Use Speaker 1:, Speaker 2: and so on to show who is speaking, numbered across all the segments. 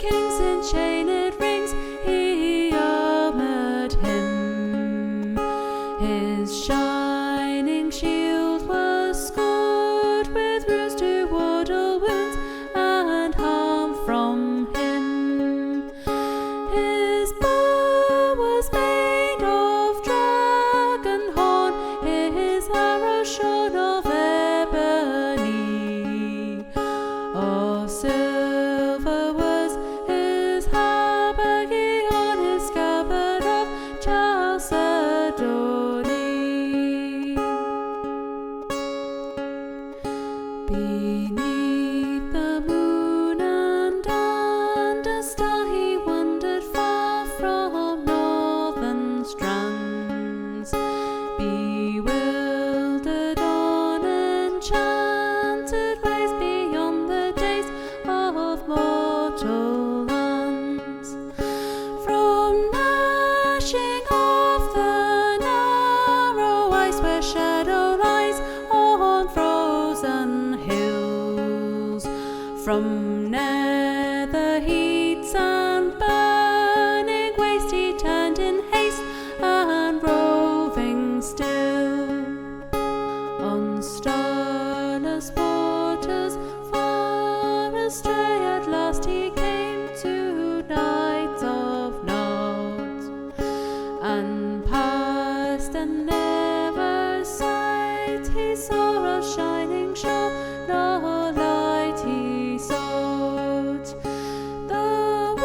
Speaker 1: kings in chained rings, he armoured him. His shining shield was scored with runes to ward all wounds and harm from him. His bow was made of dragon horn, his arrow shone of ebony. Of silver was his habergeon, on his scabbard of chalcedony. Beneath the moon and under star he wandered far from northern strands, bewildered on enchanted ways beyond the days of mortal lands. From gnashing of the narrow ice where shadow lies on frozen hills, from nether heats and burning waste he turned in haste and roving still. On starless waters far astray at last he came to nights of naught, and past and never sight he saw a shining shore, no light he sought. The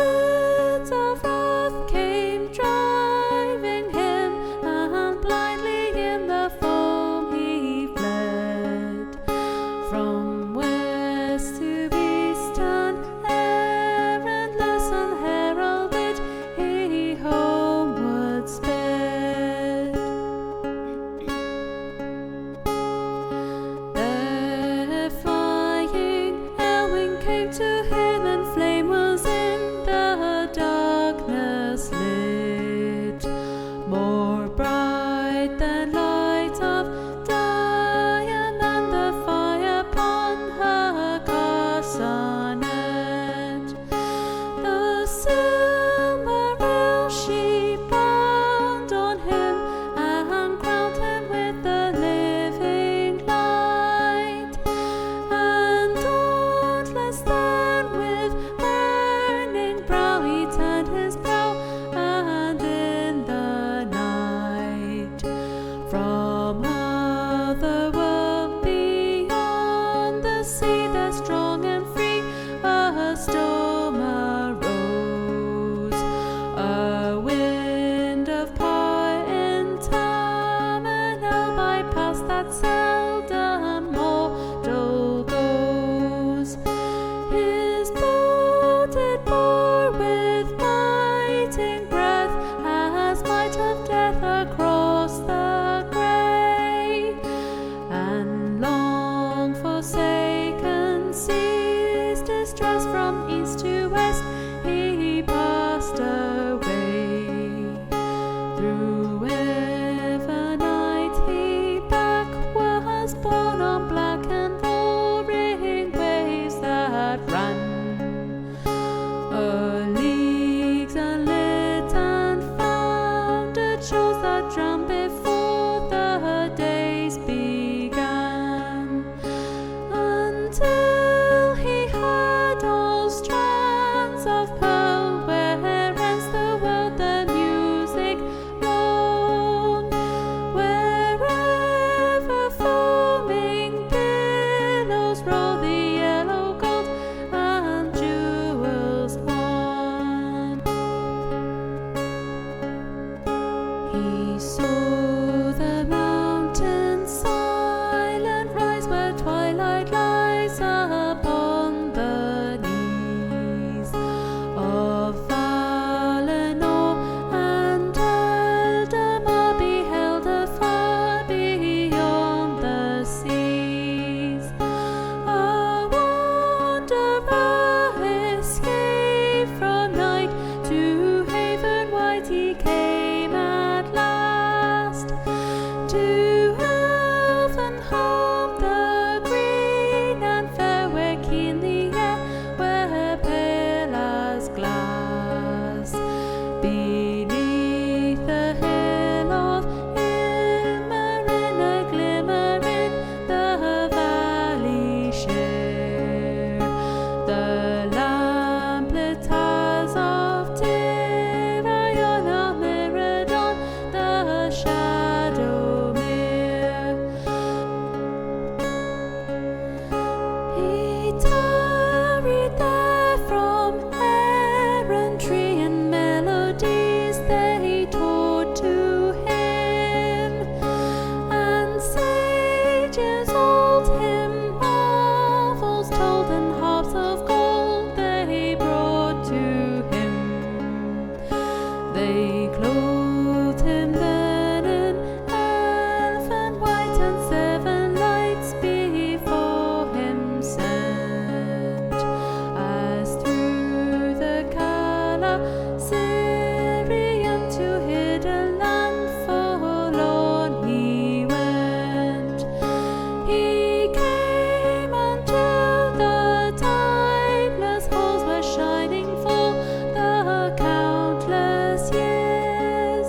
Speaker 1: Beneath the hill of Ilmarin, a glimmer in the valley share the lamplit towers of Tyrion, a mirrored on the shadow mere. He tarried there from errantry and melodies they taught to him, and sages old him marvels told, and harps of gold they brought to him. They clothed him then in elfin white, and 7 lights before him sent, as through the Kala Syrian to hidden land forlorn he went. He came until the timeless halls were shining full the countless years,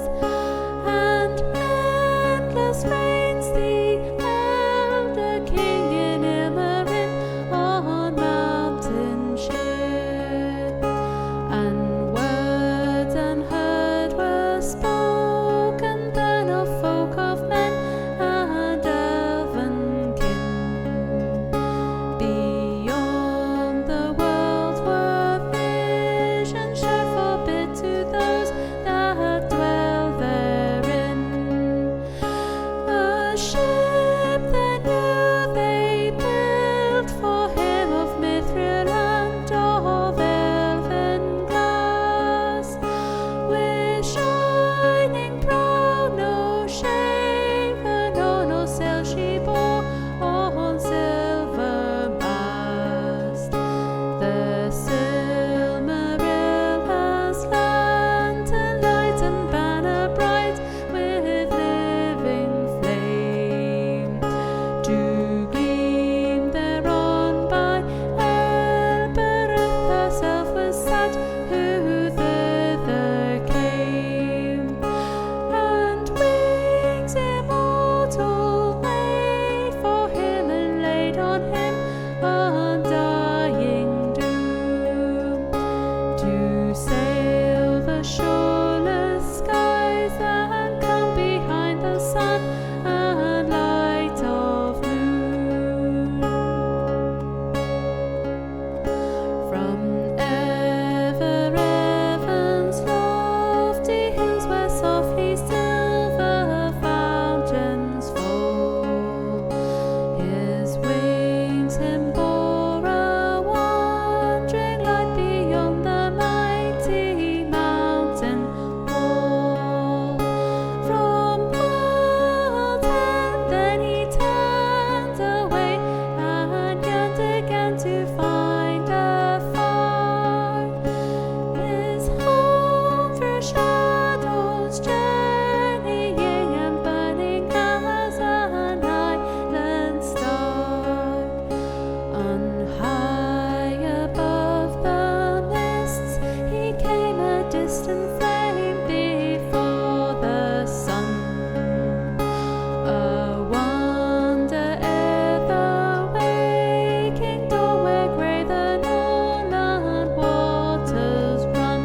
Speaker 1: and endless reigns the elder king in Ilmarin on mountain sheer. And words unheard were spoken then of folk of men and elven kin. Beyond the world were visions showed, forbid to those that dwell therein. A ship they knew they built for him of mithril and of elven glass, with shining prow, no shaven or no sail she bore on silver mast. The Silmaril has lantern light and banner bright with living flame, to gleam thereon by Elbereth herself was sat, who thither came, and wings immortal made for him, and laid on him undying doom, to sail the shoreless skies and come behind the sun and light of noon. From ever Evan's lofty hills, where softly silver fountains fall, his wings him bore a wandering light beyond the mighty mountain wall. From world's end then he turned away, and yearned again to find afar his home through shadows, journeying and burning as an island star. On high above the mists he came, a distant flame before the sun, a wonder ere the waking dawn, where grey the Norland waters run.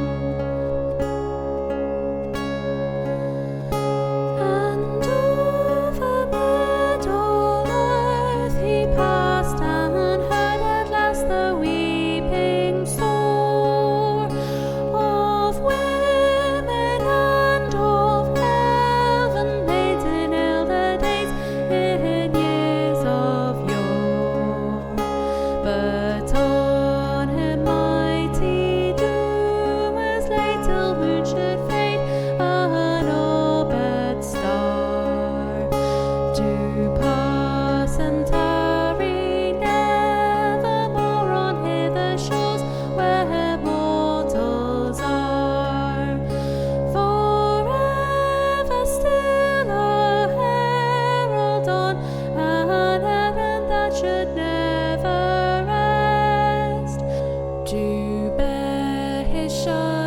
Speaker 1: And over Middle Earth he passed, and heard at last the weeping sore of women and of elven maids in elder days, in years of yore. But on him mighty doom was laid, till moon should fade, an orbed star, to pass and tarry nevermore on hither shores where mortals are. Forever still a herald on an errand that should never rest, to bear his shine